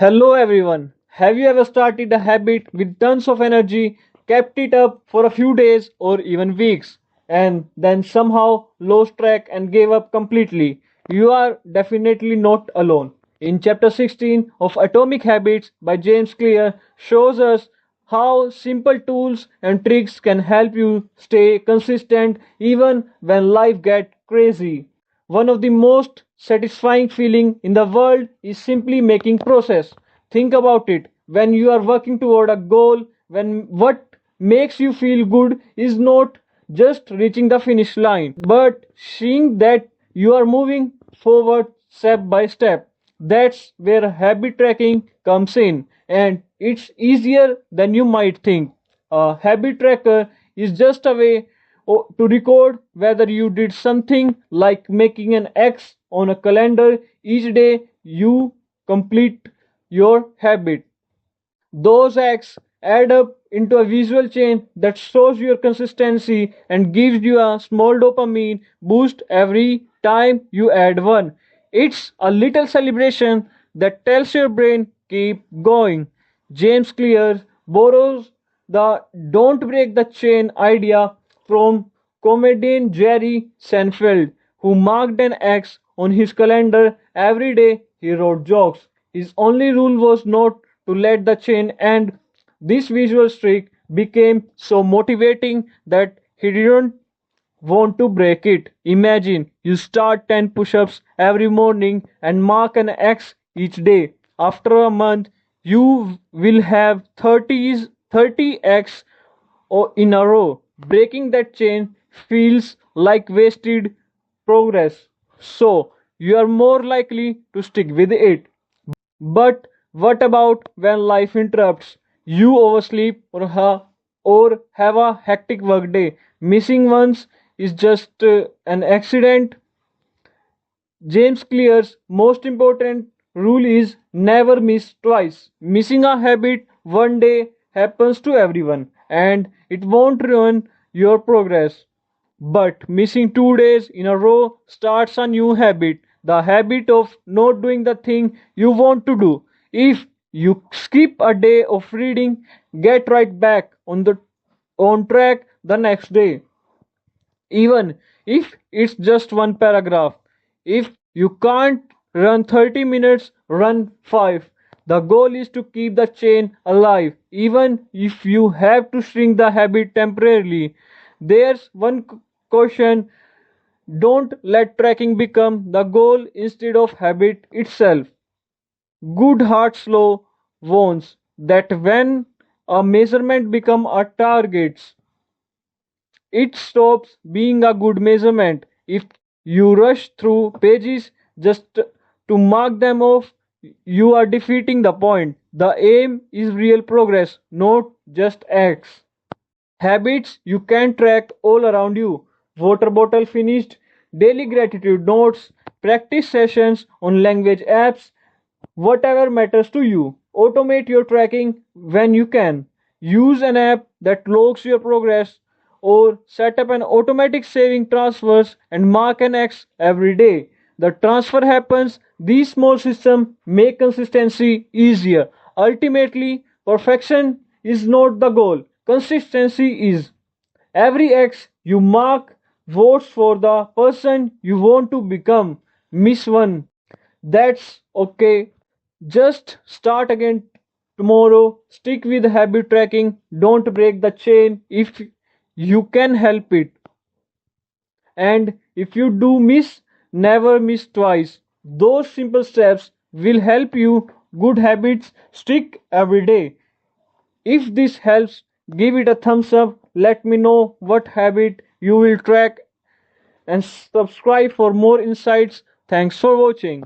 Hello everyone. Have you ever started a habit with tons of energy, kept it up for a few days or even weeks, and then somehow lost track and gave up completely? You are definitely not alone. In chapter 16 of Atomic Habits by James Clear shows us how simple tools and tricks can help you stay consistent even when life gets crazy. One of the most satisfying feeling in the world is simply making process. Think about it. When you are working toward a goal, when what makes you feel good is not just reaching the finish line, but seeing that you are moving forward step by step. That's where habit tracking comes in, and it's easier than you might think. A habit tracker is just a way to record whether you did something like making an X on a calendar each day you complete your habit. Those acts add up into a visual chain that shows your consistency and gives you a small dopamine boost every time you add one. It's a little celebration that tells your brain keep going. James Clear borrows the don't break the chain idea from comedian Jerry Seinfeld, who marked an X on his calendar every day he wrote jokes. His only rule was not to let the chain end. This visual streak became so motivating that he didn't want to break it. Imagine you start 10 push ups every morning and mark an X each day. After a month, you will have 30x in a row. Breaking that chain feels like wasted progress. So, you are more likely to stick with it. But what about when life interrupts? You oversleep or have a hectic workday. Missing once is just an accident. James Clear's most important rule is never miss twice. Missing a habit one day happens to everyone and it won't ruin your progress. But missing 2 days in a row starts a new habit, the habit of not doing the thing you want to do. If you skip a day of reading, get right back on track the next day. Even if it's just one paragraph. If you can't run 30 minutes, run 5. The goal is to keep the chain alive, even if you have to shrink the habit temporarily. There's one caution: don't let tracking become the goal instead of habit itself. Good heart slow warns that when a measurement become a target, it stops being a good measurement. If you rush through pages just to mark them off, you are defeating the point. The aim is real progress, not just acts. Habits you can track all around you. Water bottle finished, daily gratitude notes, practice sessions on language apps, whatever matters to you. Automate your tracking when you can. Use an app that logs your progress or set up an automatic saving transfers and mark an X every day. The transfer happens. These small systems make consistency easier. Ultimately, perfection is not the goal. Consistency is. Every X you mark votes for the person you want to become. Miss one. That's okay. Just start again tomorrow. Stick with habit tracking. Don't break the chain if you can help it. And if you do miss, never miss twice. Those simple steps will help you good habits stick every day. If this helps, give it a thumbs up. Let me know what habit you will track and subscribe for more insights. Thanks for watching.